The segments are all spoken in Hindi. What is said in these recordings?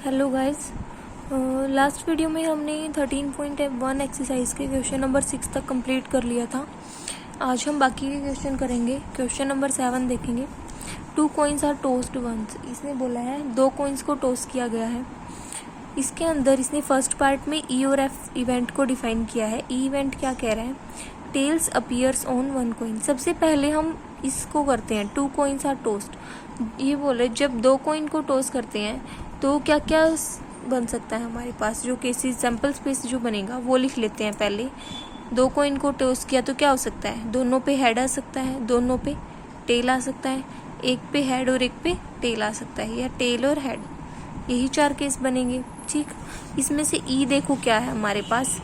हेलो गाइस, लास्ट वीडियो में हमने 13.1 एक्सरसाइज के क्वेश्चन नंबर 6 तक कंप्लीट कर लिया था। आज हम बाकी के क्वेश्चन करेंगे। क्वेश्चन नंबर 7 देखेंगे। 2 coins आर टोस्ड वंस। इसने बोला है 2 coins को टोस्ट किया गया है। इसके अंदर इसने फर्स्ट पार्ट में ई और एफ इवेंट को डिफाइन किया है। ई इवेंट क्या कह रहा है? Tails appears on 1 coin। सबसे पहले हम इसको करते हैं 2 coins आर टोस्ट। ये बोले जब 2 coin को टोस्ट करते हैं तो क्या क्या बन सकता है हमारे पास। जो केसेस सैम्पल स्पेस जो बनेगा वो लिख लेते हैं पहले। 2 coin को टोस्ट किया तो क्या हो सकता है? दोनों पे हेड आ सकता है, दोनों पे टेल आ सकता है, एक पे हेड और एक पे टेल आ सकता है, या टेल और हेड। यही 4 केस बनेंगे। ठीक, इसमें से ई देखो क्या है हमारे पास।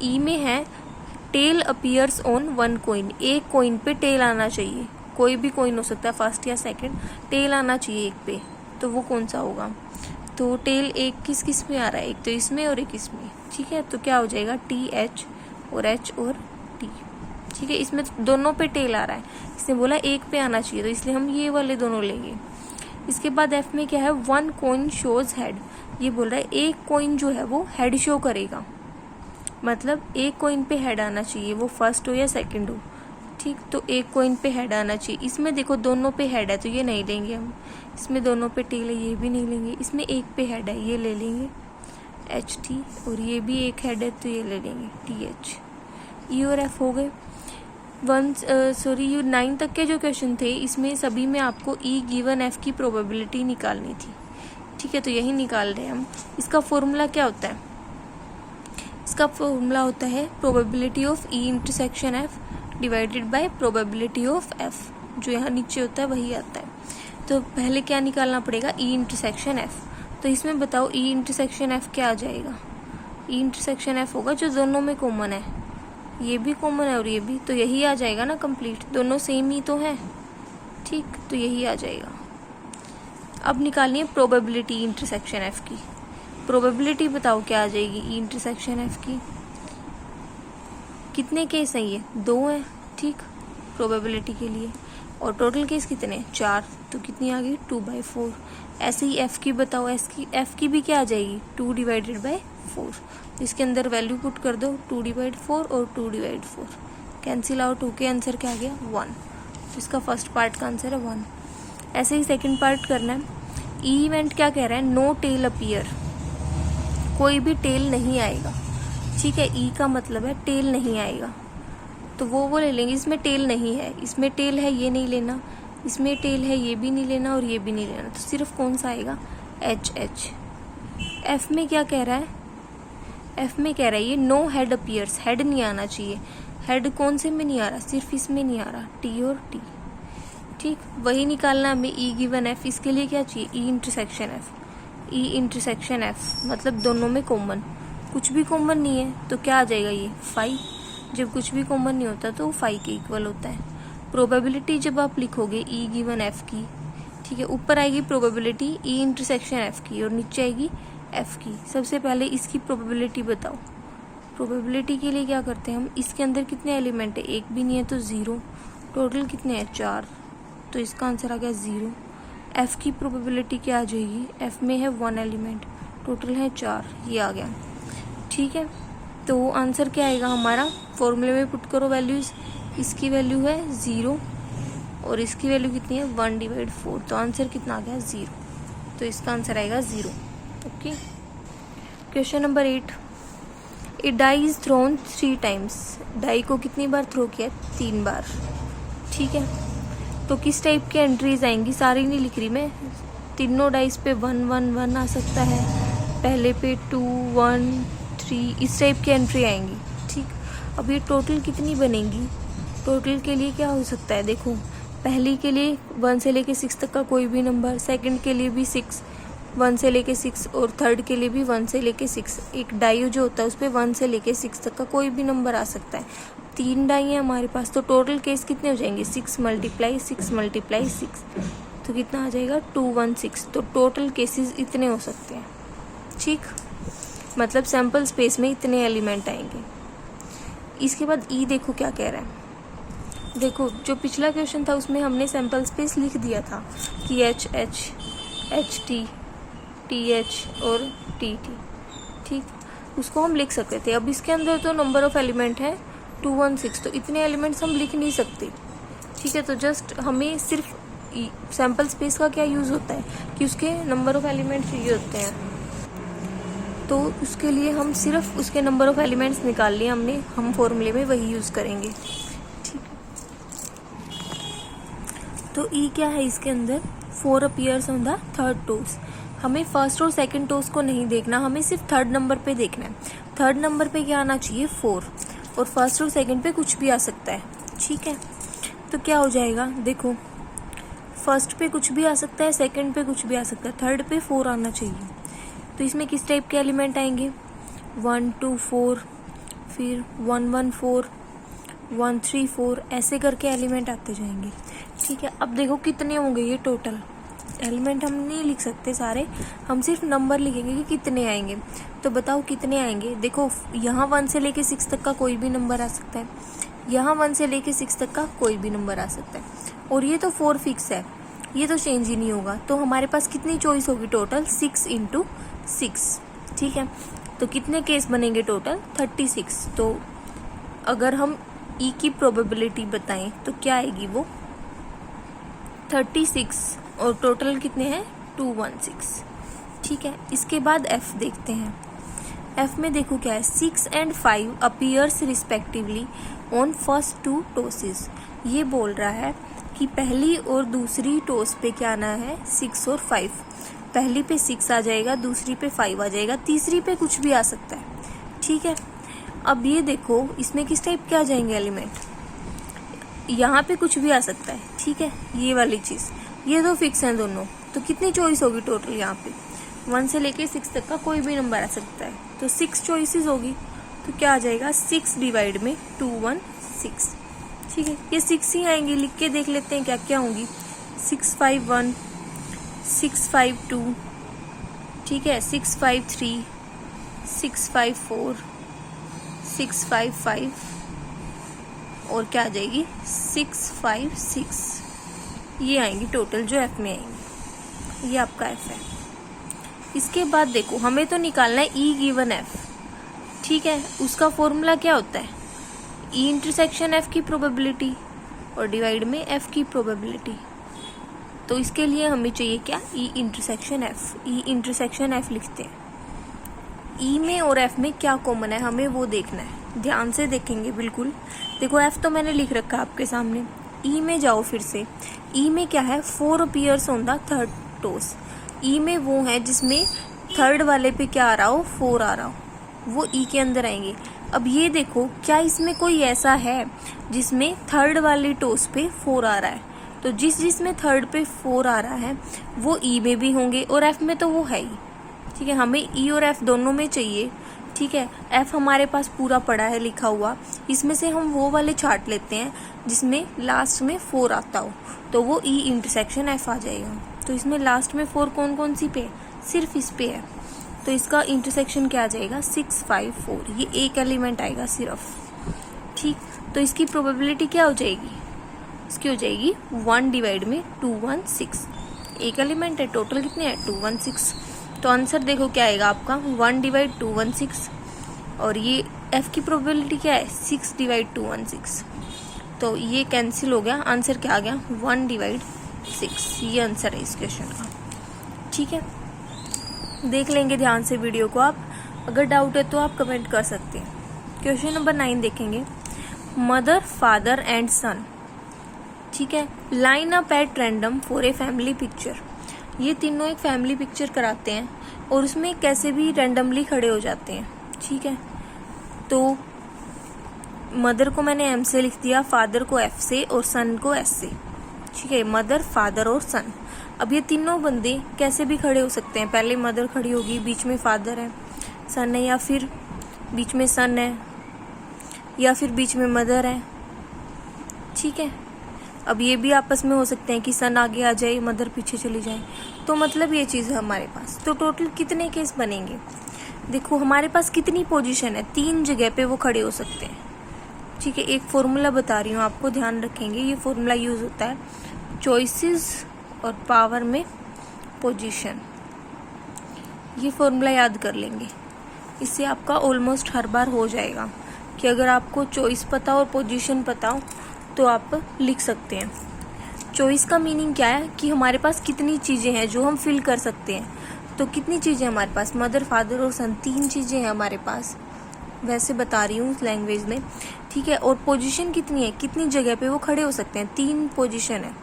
ई में है टेल अपीयर्स ऑन 1 coin। एक कोइन पे टेल आना चाहिए, कोई भी कोइन हो सकता है, फर्स्ट या सेकंड। टेल आना चाहिए एक पे, तो वो कौन सा होगा? तो टेल एक किस में आ रहा है? एक तो इसमें और एक इसमें। ठीक है, तो क्या हो जाएगा? टी एच और एच और टी। ठीक है, इसमें दोनों पे टेल आ रहा है। इसने बोला एक पे आना चाहिए, तो इसलिए हम ये वाले दोनों लेंगे। इसके बाद एफ में क्या है? 1 coin शोज हेड। ये बोल रहा है एक कोइन जो है वो हेड शो करेगा, मतलब एक कोइन पे हेड आना चाहिए, वो फर्स्ट हो या सेकंड हो। ठीक, तो एक कोइन पे हेड आना चाहिए। इसमें देखो दोनों पे हेड है तो ये नहीं लेंगे हम। इसमें दोनों पे टेल है, ये भी नहीं लेंगे। इसमें एक पे हेड है, ये ले लेंगे एच टी, और ये भी एक हेड है तो ये ले लेंगे टी एच। ई और एफ हो गए। 9 तक के जो क्वेश्चन थे इसमें सभी में आपको ई गिवन एफ की प्रोबेबिलिटी निकालनी थी। ठीक है, तो यही निकाल रहे हैं हम। इसका फॉर्मूला क्या होता है? इसका फॉर्मूला होता है probability of E intersection F divided by probability of F. जो यहाँ नीचे होता है वही आता है। तो पहले क्या निकालना पड़ेगा? E intersection F. तो इसमें बताओ ई इंटरसेक्शन एफ क्या आ जाएगा? ई इंटरसेक्शन एफ होगा जो दोनों में कॉमन है। ये भी कॉमन है और ये भी, तो यही आ जाएगा ना कंप्लीट। दोनों सेम ही तो है। ठीक, तो यही आ जाएगा। अब निकालनी है प्रोबेबिलिटी इंटरसेक्शन एफ की। प्रोबेबिलिटी बताओ क्या आ जाएगी ई इंटरसेक्शन एफ की। कितने केस हैं? ये 2 हैं। ठीक, प्रोबेबिलिटी के लिए। और टोटल केस कितने? 4। तो कितनी आ गई? 2/4। ऐसे ही एफ की बताओ। एफ की भी क्या आ जाएगी? 2 डिवाइडेड बाय 4। तो इसके अंदर वैल्यू पुट कर दो, 2/4 और 2/4 कैंसिल आउट होके आंसर क्या आ गया? 1। तो इसका फर्स्ट पार्ट का आंसर है 1। ऐसे ही सेकेंड पार्ट करना है। ई इवेंट क्या कह रहा है? No tail appear. कोई भी टेल नहीं आएगा। ठीक है, ई का मतलब है टेल नहीं आएगा, तो वो ले लेंगे। इसमें टेल नहीं है, इसमें टेल है, ये नहीं लेना। इसमें टेल है, ये भी नहीं लेना और ये भी नहीं लेना। तो सिर्फ कौन सा आएगा? H H. एफ में क्या कह रहा है? एफ में कह रहा है ये नो हेड अपीयर्स। हेड नहीं आना चाहिए। हेड कौन से में नहीं आ रहा? सिर्फ इसमें नहीं आ रहा, टी और टी। ठीक, वही निकालना हमें ई गिवन एफ। इसके लिए क्या चाहिए? E intersection F. E intersection F मतलब दोनों में कॉमन। कुछ भी कॉमन नहीं है तो क्या आ जाएगा? ये 5। जब कुछ भी कॉमन नहीं होता तो 5 के इक्वल होता है। प्रोबेबिलिटी जब आप लिखोगे ई गिवन एफ की, ठीक है, ऊपर आएगी प्रोबेबिलिटी ई इंटरसेक्शन एफ की और नीचे आएगी एफ की। सबसे पहले इसकी प्रोबेबिलिटी बताओ। प्रोबेबिलिटी के लिए क्या करते हैं हम? इसके अंदर कितने एलिमेंट है? एक भी नहीं है तो 0। टोटल कितने हैं? 4। तो इसका आंसर आ गया 0। एफ की प्रोबेबिलिटी क्या आ जाएगी? एफ में है 1 एलिमेंट, टोटल है 4। ये आ गया। ठीक है, तो आंसर क्या आएगा हमारा? फॉर्मूले में पुट करो वैल्यूज। इसकी वैल्यू है 0 और इसकी वैल्यू कितनी है? 1/4। तो आंसर कितना आ गया? 0। तो इसका आंसर आएगा 0। Okay. Question number 8। A die is thrown 3 times। Die को कितनी बार थ्रो किया? 3 बार। ठीक है, तो किस टाइप की एंट्रीज आएंगी? सारी नहीं लिख रही मैं। तीनों डाइस पे 1 1 1 आ सकता है, पहले पे 2 1 3 इस टाइप की एंट्री आएंगी। ठीक, अब ये टोटल कितनी बनेगी? टोटल के लिए क्या हो सकता है? देखो, पहली के लिए 1 से लेके 6 तक का कोई भी नंबर, सेकंड के लिए भी 6 1 से लेके 6 और थर्ड के लिए भी 1 से लेके 6। एक डाई जो होता है उस पर 1 से लेके 6 तक का कोई भी नंबर आ सकता है। 3 डाई है हमारे पास, तो टोटल केस कितने हो जाएंगे? 6 × 6 × 6। तो कितना आ जाएगा? 216। तो टोटल केसेस इतने हो सकते हैं। ठीक, मतलब सैम्पल स्पेस में इतने एलिमेंट आएंगे। इसके बाद ई देखो क्या कह रहा है। देखो, जो पिछला क्वेश्चन था उसमें हमने सैम्पल स्पेस लिख दिया था कि H H H T TH और TT, ठीक, उसको हम लिख सकते थे। अब इसके अंदर तो नंबर ऑफ एलिमेंट है 216, तो इतने एलिमेंट्स हम लिख नहीं सकते, ठीक है। तो जस्ट हमें सिर्फ सैम्पल स्पेस का क्या यूज़ होता है कि उसके नंबर ऑफ एलिमेंट्स चाहिए होते हैं, तो उसके लिए हम सिर्फ उसके नंबर ऑफ एलिमेंट्स निकाल लिए हमने, हम फॉर्मूले में वही यूज़ करेंगे, ठीक है। तो ई क्या है इसके अंदर, 4 appears on the third toss. हमें फर्स्ट और सेकंड टोस को नहीं देखना, हमें सिर्फ थर्ड नंबर पे देखना है। थर्ड नंबर पे क्या आना चाहिए, 4, और फर्स्ट और सेकंड पे कुछ भी आ सकता है, ठीक है। तो क्या हो जाएगा, देखो फर्स्ट पे कुछ भी आ सकता है, सेकंड पे कुछ भी आ सकता है, थर्ड पे 4 आना चाहिए। तो इसमें किस टाइप के एलिमेंट आएंगे, 1 2 4, फिर 1 1 4, 1 3 4, ऐसे करके एलिमेंट आते जाएंगे, ठीक है। अब देखो कितने होंगे ये टोटल एलिमेंट, हम नहीं लिख सकते सारे, हम सिर्फ नंबर लिखेंगे कि कितने आएंगे। तो बताओ कितने आएंगे, देखो यहाँ 1 से लेके 6 तक का कोई भी नंबर आ सकता है, यहाँ 1 से लेके 6 तक का कोई भी नंबर आ सकता है, और ये तो 4 फिक्स है, ये तो चेंज ही नहीं होगा। तो हमारे पास कितनी चॉइस होगी टोटल, 6 × 6, ठीक है। तो कितने केस बनेंगे टोटल, 36। तो अगर हम ई की प्रोबेबिलिटी बताएं तो क्या आएगी, वो 36, और टोटल कितने हैं 216, ठीक है। इसके बाद एफ देखते हैं। एफ में देखो क्या है, 6 and 5 appears respectively on first 2 टोसेस। ये बोल रहा है कि पहली और दूसरी टोस पे क्या आना है, 6 और 5। पहली पे 6 आ जाएगा, दूसरी पे 5 आ जाएगा, तीसरी पे कुछ भी आ सकता है, ठीक है। अब ये देखो इसमें किस टाइप के आ जाएंगे एलिमेंट, यहाँ पे कुछ भी आ सकता है, ठीक है। ये वाली चीज़, ये दो फिक्स हैं दोनों, तो कितनी चॉइस होगी टोटल, यहाँ पे 1 से लेके 6 तक का कोई भी नंबर आ सकता है, तो 6 चॉइसेस होगी। तो क्या आ जाएगा, 6 डिवाइड में 216, ठीक है। ये 6 ही आएंगे, लिख के देख लेते हैं क्या क्या होंगी, 651, 652, ठीक है, 653, 654, 655, और क्या आ जाएगी 656, ये आएंगी टोटल जो एफ में आएंगी, ये आपका एफ है। इसके बाद देखो हमें तो निकालना है ई गिवन एफ, ठीक है। उसका फॉर्मूला क्या होता है, ई इंटरसेक्शन एफ की प्रोबेबिलिटी और डिवाइड में एफ की प्रोबेबिलिटी। तो इसके लिए हमें चाहिए क्या, E intersection F. E intersection F लिखते हैं, ई में और एफ में क्या कॉमन है हमें वो देखना है, ध्यान से देखेंगे बिल्कुल। देखो एफ तो मैंने लिख रखा है आपके सामने, ई में जाओ फिर से। ई में क्या है, 4 appears on the third toss. E में वो है जिसमें थर्ड वाले पे क्या आ रहा हो, 4 आ रहा हो, वो ई के अंदर आएंगे। अब ये देखो क्या इसमें कोई ऐसा है जिसमें थर्ड वाली टोस पे 4 आ रहा है, तो जिसमें थर्ड पे 4 आ रहा है वो ई में भी होंगे, और एफ में तो वो है ही, ठीक है। हमें ई और एफ दोनों में चाहिए, ठीक है। एफ हमारे पास पूरा पड़ा है लिखा हुआ, इसमें से हम वो वाले छाट लेते हैं जिसमें लास्ट में 4 आता हो, तो वो ई इंटरसेक्शन एफ आ जाएगा। तो इसमें लास्ट में 4 कौन कौन सी पे, सिर्फ इस पे है, तो इसका इंटरसेक्शन क्या आ जाएगा, 654, ये एक एलिमेंट आएगा सिर्फ, ठीक। तो इसकी प्रोबेबिलिटी क्या हो जाएगी, इसकी हो जाएगी 1 डिवाइड में 216, एक एलिमेंट है, टोटल कितने हैं 216। तो आंसर देखो क्या आएगा आपका, 1 डिवाइड 216, और ये एफ की प्रोबेबिलिटी क्या है, 6 डिवाइड 216, तो ये कैंसिल हो गया, आंसर क्या आ गया 1 डिवाइड 6, ये आंसर है इस क्वेश्चन का, ठीक है। देख लेंगे ध्यान से वीडियो को आप, अगर डाउट है तो आप कमेंट कर सकते हैं। क्वेश्चन नंबर 9 देखेंगे, मदर फादर एंड सन, ठीक है, line up at random for a family picture. ये तीनों एक फैमिली पिक्चर कराते हैं और उसमें कैसे भी रैंडमली खड़े हो जाते हैं, ठीक है। तो मदर को मैंने एम से लिख दिया, फादर को एफ से और सन को एस से, ठीक है। मदर फादर और सन, अब ये तीनों बंदे कैसे भी खड़े हो सकते हैं, पहले मदर खड़ी होगी, बीच में फादर है, सन है, या फिर बीच में सन है, या फिर बीच में मदर है, ठीक है। अब ये भी आपस में हो सकते हैं कि सन आगे आ जाए, मदर पीछे चली जाए, तो मतलब ये चीज़ है हमारे पास। तो टोटल कितने केस बनेंगे, देखो हमारे पास कितनी पोजीशन है, 3 जगह पे वो खड़े हो सकते हैं, ठीक है। एक फॉर्मूला बता रही हूँ आपको, ध्यान रखेंगे, ये फॉर्मूला यूज होता है चॉइसेस और पावर में पोजीशन, ये फॉर्मूला याद कर लेंगे, इससे आपका ऑलमोस्ट हर बार हो जाएगा कि अगर आपको चॉइस पता हो और पोजीशन पता हो तो आप लिख सकते हैं। चॉइस का मीनिंग क्या है कि हमारे पास कितनी चीज़ें हैं जो हम फिल कर सकते हैं। तो कितनी चीज़ें हमारे पास, मदर, फादर और सन, 3 चीज़ें हैं हमारे पास, वैसे बता रही हूँ उस लैंग्वेज में, ठीक है। और पोजीशन कितनी है, कितनी जगह पे वो खड़े हो सकते हैं, 3 पोजीशन है,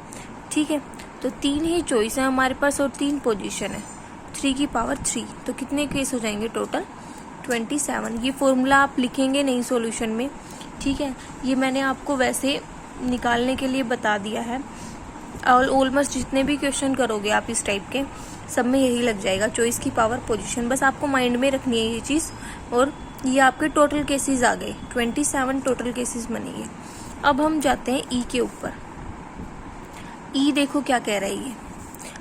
ठीक है। तो 3 ही चॉइस है हमारे पास और 3 पोजीशन है, 3 की पावर 3। तो कितने केस हो जाएंगे टोटल, 27। ये फॉर्मूला आप लिखेंगे नहीं सॉल्यूशन में, ठीक है। ये मैंने आपको वैसे निकालने के लिए बता दिया है। और ऑलमोस्ट जितने भी क्वेश्चन करोगे आप इस टाइप के, सब में यही लग जाएगा, चॉइस की पावर, पोजीशन, बस आपको माइंड में रखनी है ये चीज़। और ये आपके टोटल केसेस आ गए, 27 टोटल केसेस बनेंगे। अब हम जाते हैं ई के ऊपर। ई देखो क्या कह रहा है ये,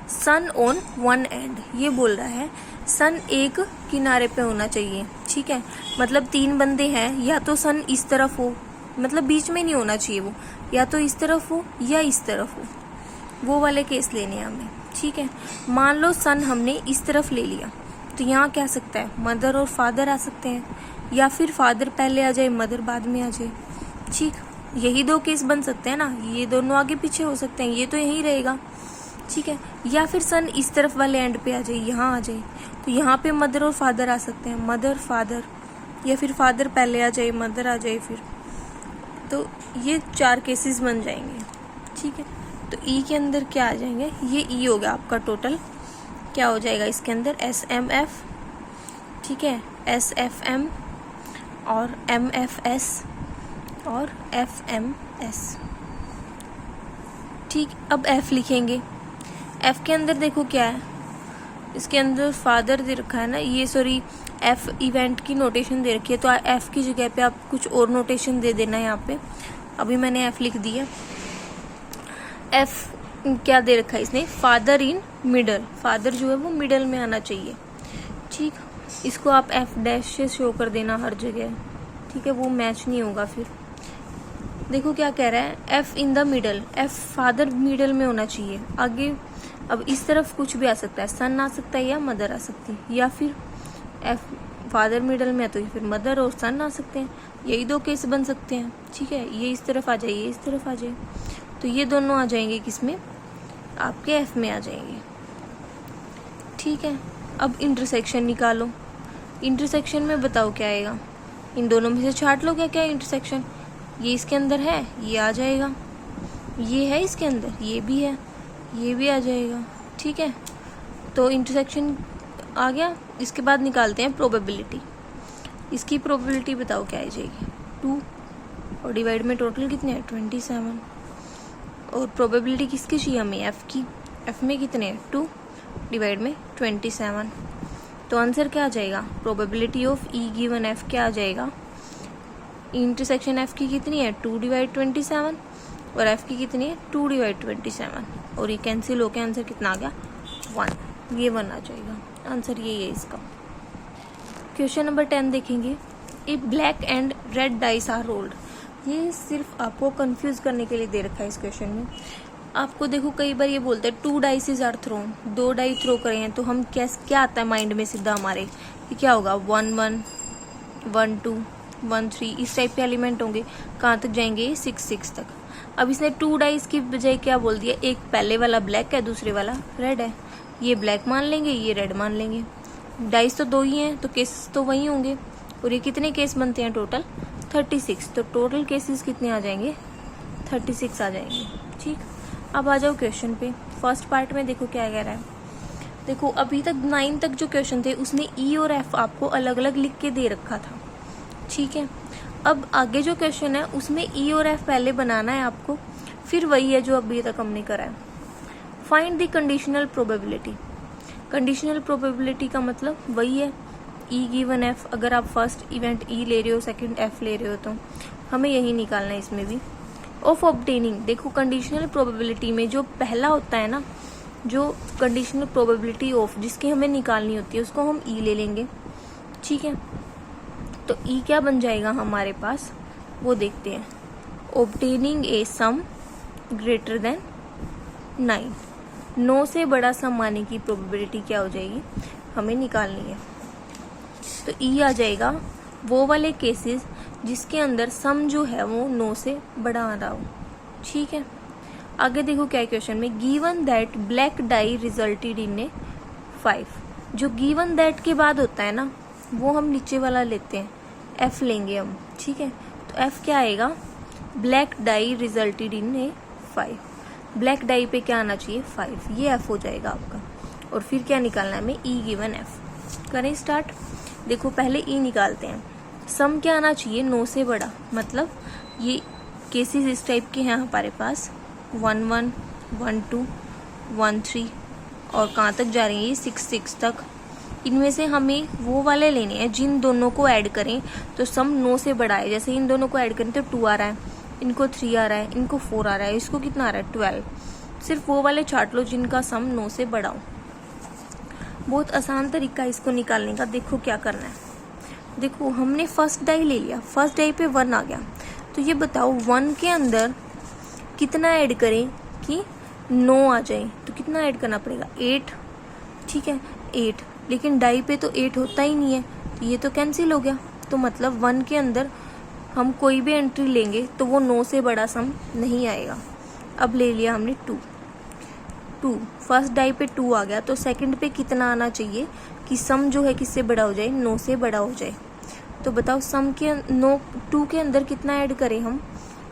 सन ऑन वन एंड, ये बोल रहा है सन एक किनारे पे होना चाहिए, ठीक है। मतलब 3 बंदे हैं, या तो सन इस तरफ हो, मतलब बीच में नहीं होना चाहिए वो, या तो इस तरफ हो या इस तरफ हो, वो वाले केस लेने हैं हमें, ठीक है। मान लो सन हमने इस तरफ ले लिया, तो यहाँ क्या आ सकता है, मदर और फादर आ सकते हैं, या फिर फादर पहले आ जाए मदर बाद में आ जाए, ठीक। यही 2 केस बन सकते हैं ना, ये दोनों आगे पीछे हो सकते हैं, ये तो यही रहेगा, ठीक है। या फिर सन इस तरफ वाले एंड पे आ जाए, यहाँ आ जाए, तो यहाँ पे मदर और फादर आ सकते हैं, मदर फादर, या फिर फादर पहले आ जाए मदर आ जाए फिर। तो ये 4 केसेस बन जाएंगे, ठीक है। तो ई के अंदर क्या आ जाएंगे, ये ई हो गया आपका टोटल, क्या हो जाएगा इसके अंदर, SMF, ठीक है, SFM और MFS और FMS, ठीक। अब F लिखेंगे। F के अंदर देखो क्या है, इसके अंदर फादर दे रखा है ना, ये सॉरी F इवेंट की नोटेशन दे रखी है, तो F की जगह पे आप कुछ और नोटेशन दे देना यहाँ पे। अभी मैंने F लिख दिया। F क्या दे रखा है इसने, फादर इन मिडल, फादर जो है वो मिडल में आना चाहिए, ठीक। इसको आप F' से शो कर देना हर जगह, ठीक है, वो मैच नहीं होगा फिर। देखो क्या कह रहा है, F in the middle, F father middle में होना चाहिए। आगे अब इस तरफ कुछ भी आ सकता है, सन आ सकता है या मदर आ सकती है, या फिर F फादर मिडल में है तो फिर मदर और सन आ सकते हैं, यही 2 केस बन सकते हैं, ठीक है। ये इस तरफ आ जाए, ये इस तरफ आ जाए, तो ये दोनों आ जाएंगे किसमें, आपके F में आ जाएंगे, ठीक है। अब इंटरसेक्शन निकालो। इंटरसेक्शन में बताओ क्या आएगा, इन दोनों में से छाट लो क्या क्या इंटरसेक्शन, ये इसके अंदर है, ये आ जाएगा, ये है इसके अंदर, ये भी है, ये भी आ जाएगा, ठीक है। तो इंटरसेक्शन आ गया। इसके बाद निकालते हैं प्रोबेबिलिटी। इसकी प्रोबेबिलिटी बताओ क्या आ जाएगी, 2 और डिवाइड में टोटल कितने हैं, 27। और प्रोबेबिलिटी किसकी चाहिए हमें, F की। F में कितने हैं, 2 डिवाइड में 27। तो आंसर क्या आ जाएगा, probability of E given F क्या आ जाएगा, इंटरसेक्शन F की कितनी है, 2 डिवाइड 27, और F की कितनी है, 2 डिवाइड 27, और ये कैंसिल होकर आंसर कितना आ गया, 1। ये 1 आ जाएगा, आंसर यही है इसका। क्वेश्चन नंबर 10 देखेंगे। A black and red dice are rolled. ये सिर्फ आपको कंफ्यूज करने के लिए दे रखा है इस क्वेश्चन में। आपको देखो कई बार ये बोलते हैं 2 dices are thrown, 2 die throw करे हैं, तो हम क्या आता है माइंड में सीधा हमारे, ये क्या होगा, 1 1 1 2 1 3, इस टाइप के एलिमेंट होंगे। कहाँ तक जाएंगे, 6 6 तक। अब इसने 2 डाइस की बजाय क्या बोल दिया, एक पहले वाला ब्लैक है, दूसरे वाला रेड है, ये ब्लैक मान लेंगे, ये रेड मान लेंगे। डाइस तो 2 ही हैं, तो केसेस तो वही होंगे। और ये कितने केस बनते हैं टोटल, 36। तो टोटल केसेस कितने आ जाएंगे, 36 आ जाएंगे, ठीक। अब आ जाओ क्वेश्चन पे। फर्स्ट पार्ट में देखो क्या कह रहा है। देखो अभी तक 9 तक जो क्वेश्चन थे उसने ई और एफ आपको अलग अलग लिख के दे रखा था, ठीक है। अब आगे जो क्वेश्चन है उसमें ई और एफ पहले बनाना है आपको, फिर वही है जो अभी तक हमने करा है। Find the conditional probability. Conditional probability का मतलब वही है ई गिवन एफ। अगर आप फर्स्ट इवेंट ई ले रहे हो, सेकंड एफ ले रहे हो, तो हमें यही निकालना है इसमें भी। ऑफ ऑब्टेनिंग, देखो कंडीशनल प्रोबेबिलिटी में जो पहला होता है ना, जो कंडीशनल प्रोबेबिलिटी ऑफ जिसकी हमें निकालनी होती है उसको हम ई ले लेंगे, ठीक है। तो ई क्या बन जाएगा हमारे पास, वो देखते हैं। ऑब्टेनिंग ए सम ग्रेटर देन 9, 9 से बड़ा सम आने की प्रोबेबिलिटी क्या हो जाएगी, हमें निकालनी है। तो ई आ जाएगा वो वाले केसेस जिसके अंदर सम जो है वो 9 से बड़ा आ रहा हो। ठीक है, आगे देखो क्या क्वेश्चन में, given that black die resulted in a 5। जो गिवन दैट के बाद होता है ना वो हम नीचे वाला लेते हैं, एफ लेंगे हम। ठीक है, तो एफ क्या आएगा, black die resulted in a 5। Black dye पे क्या आना चाहिए, 5, ये एफ हो जाएगा आपका। और फिर क्या निकालना है हमें, ई गिवन एफ। करें स्टार्ट। देखो पहले ई निकालते हैं, सम क्या आना चाहिए 9 से बड़ा, मतलब ये केसेस इस टाइप के हैं हमारे पास 1 1 1 2 1 3 और कहाँ तक जा रही है ये 6 6 तक। इनमें से हमें वो वाले लेने हैं जिन दोनों को ऐड करें तो सम 9 से बड़ा है। जैसे इन दोनों को ऐड करें तो 2 आ रहा है, इनको 3 आ रहा है, इनको 4 आ रहा है, इसको कितना आ रहा है 12। सिर्फ वो वाले छाट लो जिनका सम 9 से बड़ा हो। बहुत आसान तरीका है इसको निकालने का। देखो क्या करना है, देखो हमने फर्स्ट डाई ले लिया, फर्स्ट डाई पे 1 आ गया, तो ये बताओ 1 के अंदर कितना ऐड करें कि 9 आ जाए। तो कितना ऐड करना पड़ेगा, 8। ठीक है 8, लेकिन डाई पे तो 8 होता ही नहीं है, तो ये तो कैंसिल हो गया। तो मतलब 1 के अंदर हम कोई भी एंट्री लेंगे तो वो 9 से बड़ा सम नहीं आएगा। अब ले लिया हमने 2, फर्स्ट डाई पे 2 आ गया, तो सेकंड पे कितना आना चाहिए कि सम जो है किससे बड़ा हो जाए, 9 से बड़ा हो जाए। तो बताओ सम के 2 के अंदर कितना ऐड करें हम,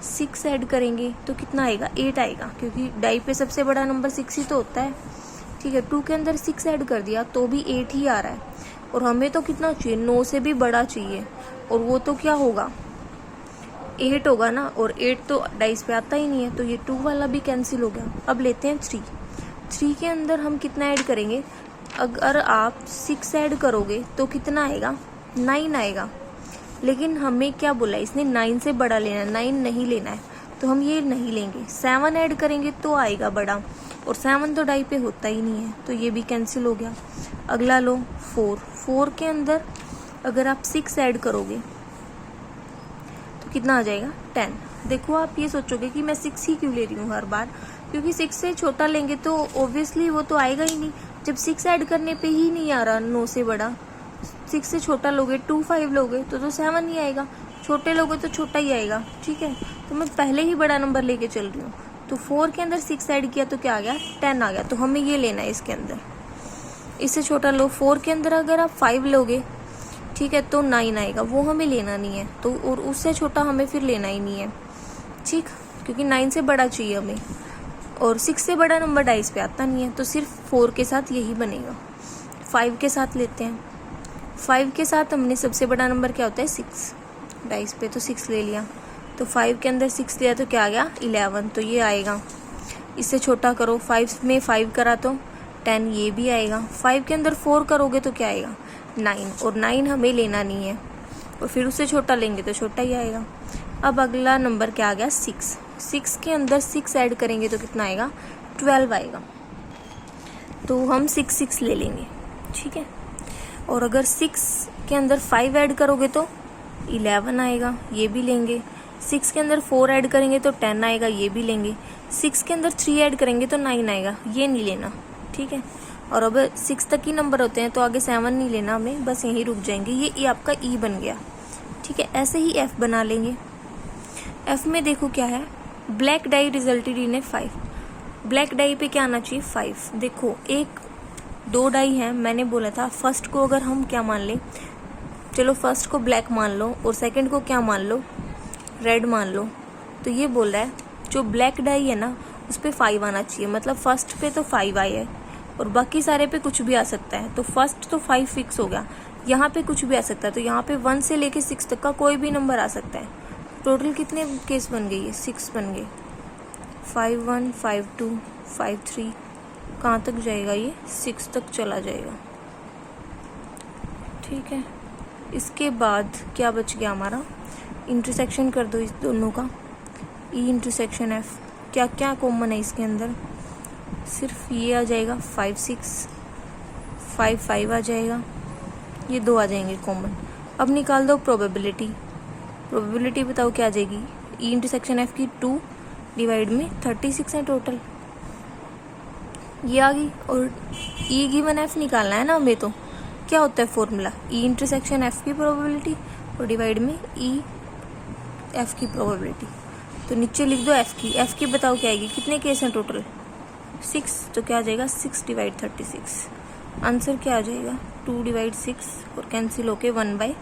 6 ऐड करेंगे तो कितना आएगा, 8 आएगा, क्योंकि डाई पे सबसे बड़ा नंबर 6 ही तो होता है। ठीक है, 2 के अंदर 6 ऐड कर दिया तो भी 8 ही आ रहा है, और हमें तो कितना चाहिए, 9 से भी बड़ा चाहिए, और वो तो क्या होगा 8 होगा ना, और 8 तो डाइस पे आता ही नहीं है, तो ये 2 वाला भी कैंसिल हो गया। अब लेते हैं 3 के अंदर हम कितना ऐड करेंगे, अगर आप 6 ऐड करोगे तो कितना आएगा, 9 आएगा। लेकिन हमें क्या बोला इसने, 9 से बड़ा लेना है, 9 नहीं लेना है, तो हम ये नहीं लेंगे। 7 ऐड करेंगे तो आएगा बड़ा, और 7 तो डाई पे होता ही नहीं है, तो ये भी कैंसिल हो गया। अगला लो 4 के अंदर अगर आप 6 ऐड करोगे तो कितना आ जाएगा, 10। देखो आप ये सोचोगे कि मैं 6 ही क्यों ले रही हूँ हर बार, क्योंकि 6 से छोटा लेंगे तो ऑब्वियसली वो तो आएगा ही नहीं। जब 6 ऐड करने पे ही नहीं आ रहा 9 से बड़ा, 6 से छोटा लोगे 2 5 लोगे तो 7 ही आएगा, छोटे लोगे तो छोटा ही आएगा। ठीक है, तो मैं पहले ही बड़ा नंबर लेके चल रही हूँ। तो 4 के अंदर 6 ऐड किया तो क्या आ गया, 10 आ गया, तो हमें ये लेना है इसके अंदर। इससे छोटा लो, 4 के अंदर अगर आप 5 लोगे, ठीक है, तो 9 आएगा, वो हमें लेना नहीं है। तो और उससे छोटा हमें फिर लेना ही नहीं है, ठीक, क्योंकि 9 से बड़ा चाहिए हमें, और 6 से बड़ा नंबर डाइस पे आता नहीं है, तो सिर्फ 4 के साथ यही बनेगा। 5 के साथ लेते हैं, 5 के साथ हमने सबसे बड़ा नंबर क्या होता है 6, डाइस पे तो 6 ले लिया, तो 5 के अंदर 6 लिया तो क्या आ गया 11, तो ये आएगा। इससे छोटा करो, 5 में 5 करा तो 10, ये भी आएगा। 5 के अंदर 4 करोगे तो क्या आएगा 9, और 9 हमें लेना नहीं है, और फिर उससे छोटा लेंगे तो छोटा ही आएगा। अब अगला नंबर क्या आ गया 6 के अंदर 6 ऐड करेंगे तो कितना आएगा 12 आएगा, तो हम 6 ले लेंगे। ठीक है, और अगर 6 के अंदर 5 ऐड करोगे तो 11 आएगा, ये भी लेंगे। 6 के अंदर 4 ऐड करेंगे तो 10 आएगा, ये भी लेंगे। 6 के अंदर 3 ऐड करेंगे तो 9 आएगा, ये नहीं लेना। ठीक है, और अब 6 तक ही नंबर होते हैं तो आगे 7 नहीं लेना हमें, बस यहीं रुक जाएंगे। ये आपका ई बन गया। ठीक है, ऐसे ही एफ बना लेंगे। एफ में देखो क्या है, black die resulted in a 5। Black dye पे क्या आना चाहिए 5। देखो 2 डाई है, मैंने बोला था फर्स्ट को अगर हम क्या मान लें, चलो फर्स्ट को ब्लैक मान लो और सेकंड को क्या मान लो, रेड मान लो। तो ये बोल रहा है जो ब्लैक डाई है ना उस पे 5 आना चाहिए, मतलब फर्स्ट पे तो 5 आई है और बाकी सारे पे कुछ भी आ सकता है। तो फर्स्ट तो 5 फिक्स हो गया, यहाँ पे कुछ भी आ सकता है, तो यहाँ पे 1 से लेके 6 तक का कोई भी नंबर आ सकता है। टोटल कितने केस बन गए, 6 बन गए। 5 1 5 2 5 3, कहाँ तक जाएगा ये 6 तक चला जाएगा। ठीक है, इसके बाद क्या बच गया हमारा, इंटरसेक्शन कर दो इस दोनों का, ई इंटरसेक्शन एफ। क्या क्या कॉमन है इसके अंदर, सिर्फ ये आ जाएगा 5 6, 5 5 आ जाएगा, ये 2 आ जाएंगे कॉमन। अब निकाल दो प्रोबेबिलिटी। प्रोबेबिलिटी बताओ क्या आ जाएगी, ई इंटरसेक्शन एफ की 2 डिवाइड में 36 है टोटल, ये आ गई। और ई गिवन एफ निकालना है ना हमें, तो क्या होता है फॉर्मूला, ई इंटरसेक्शन एफ की प्रोबेबिलिटी और डिवाइड में ई एफ की प्रोबेबिलिटी। तो नीचे लिख दो एफ की बताओ क्या आएगी, कितने केस हैं टोटल 6, तो क्या आ जाएगा 6 डिवाइड 36। आंसर क्या आ जाएगा 2 डिवाइड 6 और कैंसिल होके 1/3,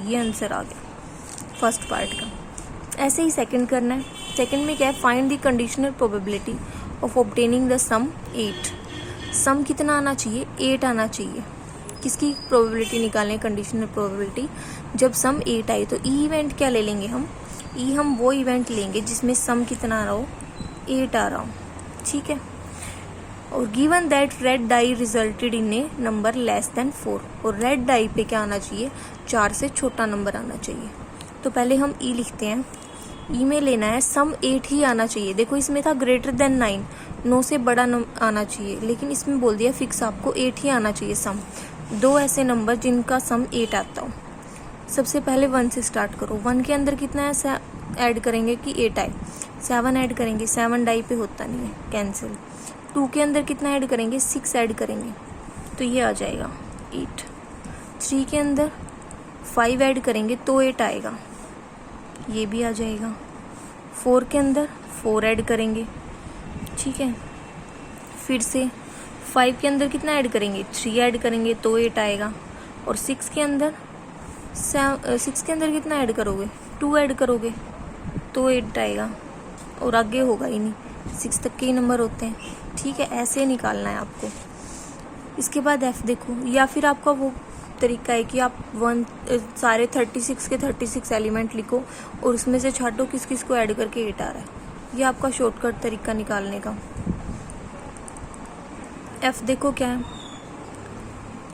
ये आंसर आ गया फर्स्ट पार्ट का। ऐसे ही सेकंड करना है। सेकंड में क्या है, find the conditional probability of obtaining the sum 8। Sum कितना आना चाहिए, 8 आना चाहिए। किसकी प्रोबेबिलिटी निकालें, कंडीशनल प्रोबेबिलिटी, जब सम 8 आई तो ई इवेंट क्या ले लेंगे हम, हम वो इवेंट लेंगे जिसमें सम कितना आ रहा हो, 8 आ रहा हो, ठीक है। और given that red die resulted in a number less than 4, और रेड डाई पे क्या आना चाहिए, 4 से छोटा नंबर आना चाहिए। तो पहले हम ई लिखते हैं, ई में लेना है सम 8 ही आना चाहिए। देखो इसमें था ग्रेटर देन 9 से बड़ा आना चाहिए, लेकिन इसमें बोल दिया फिक्स आपको 8 ही आना चाहिए सम। 2 ऐसे नंबर जिनका सम 8 आता हो। सबसे पहले 1 से स्टार्ट करो। 1 के अंदर कितना है, ऐड करेंगे कि 8 आए, 7 ऐड करेंगे, 7 डाई पे होता नहीं है, कैंसिल। 2 के अंदर कितना ऐड करेंगे, 6 ऐड करेंगे, तो ये आ जाएगा 8। 3 के अंदर 5 ऐड करेंगे तो 8 आएगा, ये भी आ जाएगा। 4 के अंदर 4 ऐड करेंगे, ठीक है। फिर से 5 के अंदर कितना ऐड करेंगे, 3 ऐड करेंगे तो 8 आएगा। और 6 के अंदर कितना ऐड करोगे, 2 ऐड करोगे तो 8 आएगा, और आगे होगा ही नहीं, 6 तक के ही नंबर होते हैं, ठीक है। ऐसे निकालना है आपको। इसके बाद एफ देखो, या फिर आपका वो तरीका है कि आप सारे 36 के 36 एलिमेंट लिखो और उसमें से छाटो किस किस को ऐड करके 8 आ रहा है। ये आपका शॉर्टकट तरीका निकालने का। एफ देखो क्या है,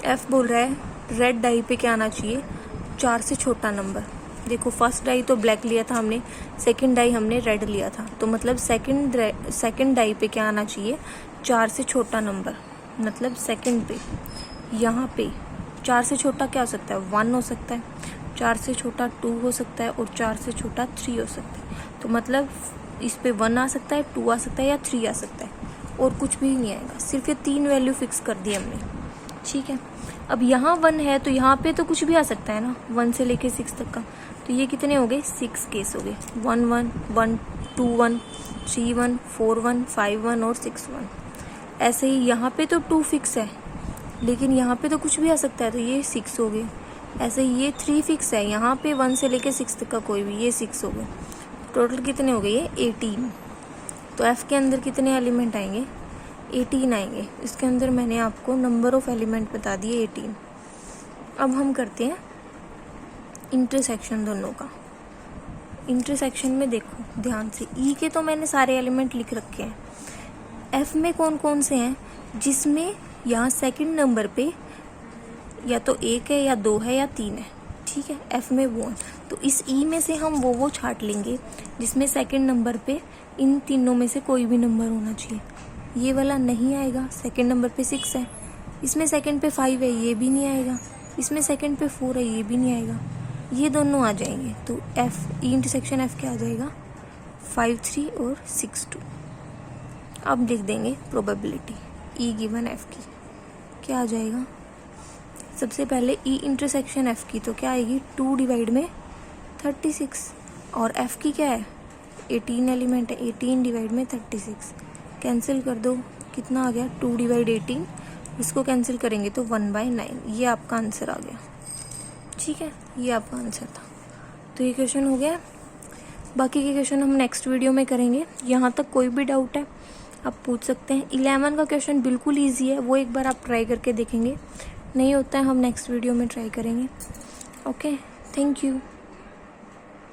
एफ बोल रहा है रेड डाई पे क्या आना चाहिए, 4 से छोटा नंबर। देखो फर्स्ट डाई तो ब्लैक लिया था हमने, सेकंड डाई हमने रेड लिया था, तो मतलब सेकंड डाई पे क्या आना चाहिए, 4 से छोटा नंबर। मतलब सेकंड पे यहाँ पे 4 से छोटा क्या हो सकता है, 1 हो सकता है, 4 से छोटा 2 हो सकता है, और 4 से छोटा 3 हो सकता है। तो मतलब इस पे 1 आ सकता है, 2 आ सकता है या 3 आ सकता है, और कुछ भी नहीं आएगा। सिर्फ ये 3 वैल्यू फिक्स कर दी हमने, ठीक है। अब यहाँ 1 है तो यहाँ पे तो कुछ भी आ सकता है ना, 1 से लेके 6 तक का। तो ये कितने हो गए, 6 केस हो गए, 1 1 1 2 1 3 1 4 1 5 1 और 6 1। ऐसे ही यहाँ पे तो 2 फिक्स है, लेकिन यहाँ पे तो कुछ भी आ सकता है, तो ये 6 हो गए। ऐसे ही ये 3 फिक्स है, यहाँ पे 1 से लेके 6 तक का कोई भी, ये 6 हो गए। टोटल कितने हो गए, ये 18। तो एफ के अंदर कितने एलिमेंट आएंगे, 18 आएंगे। इसके अंदर मैंने आपको नंबर ऑफ एलिमेंट बता दिए 18। अब हम करते हैं इंटरसेक्शन दोनों का। इंटरसेक्शन में देखो ध्यान से, ई के तो मैंने सारे एलिमेंट लिख रखे हैं। एफ में कौन कौन से हैं, जिसमें यहाँ सेकंड नंबर पे या तो 1 है या 2 है या 3 है, ठीक है। एफ में वो है, तो इस ई में से हम वो छाट लेंगे जिसमें सेकंड नंबर पे इन तीनों में से कोई भी नंबर होना चाहिए। ये वाला नहीं आएगा, सेकंड नंबर पे 6 है, इसमें सेकंड पे 5 है, ये भी नहीं आएगा, इसमें सेकंड पे 4 है, ये भी नहीं आएगा, ये दोनों आ जाएंगे। तो एफ ई इंटरसेक्शन एफ क्या आ जाएगा, 5 3 और 6 2। अब लिख देंगे प्रोबेबिलिटी ई गिवन एफ की, क्या आ जाएगा। सबसे पहले ई इंटरसेक्शन एफ की तो क्या आएगी, 2 डिवाइड में 36, और एफ की क्या है, 18 एलिमेंट है, 18 डिवाइड में 36। कैंसिल कर दो, कितना आ गया, 2 डिवाइड 18, इसको कैंसिल करेंगे तो 1/9। ये आपका आंसर आ गया, ठीक है। ये आपका आंसर था। तो ये क्वेश्चन हो गया। बाकी के क्वेश्चन हम नेक्स्ट वीडियो में करेंगे। यहाँ तक कोई भी डाउट है आप पूछ सकते हैं। 11 का क्वेश्चन बिल्कुल ईजी है, वो एक बार आप ट्राई करके देखेंगे। नहीं होता है हम नेक्स्ट वीडियो में ट्राई करेंगे। Okay, thank you.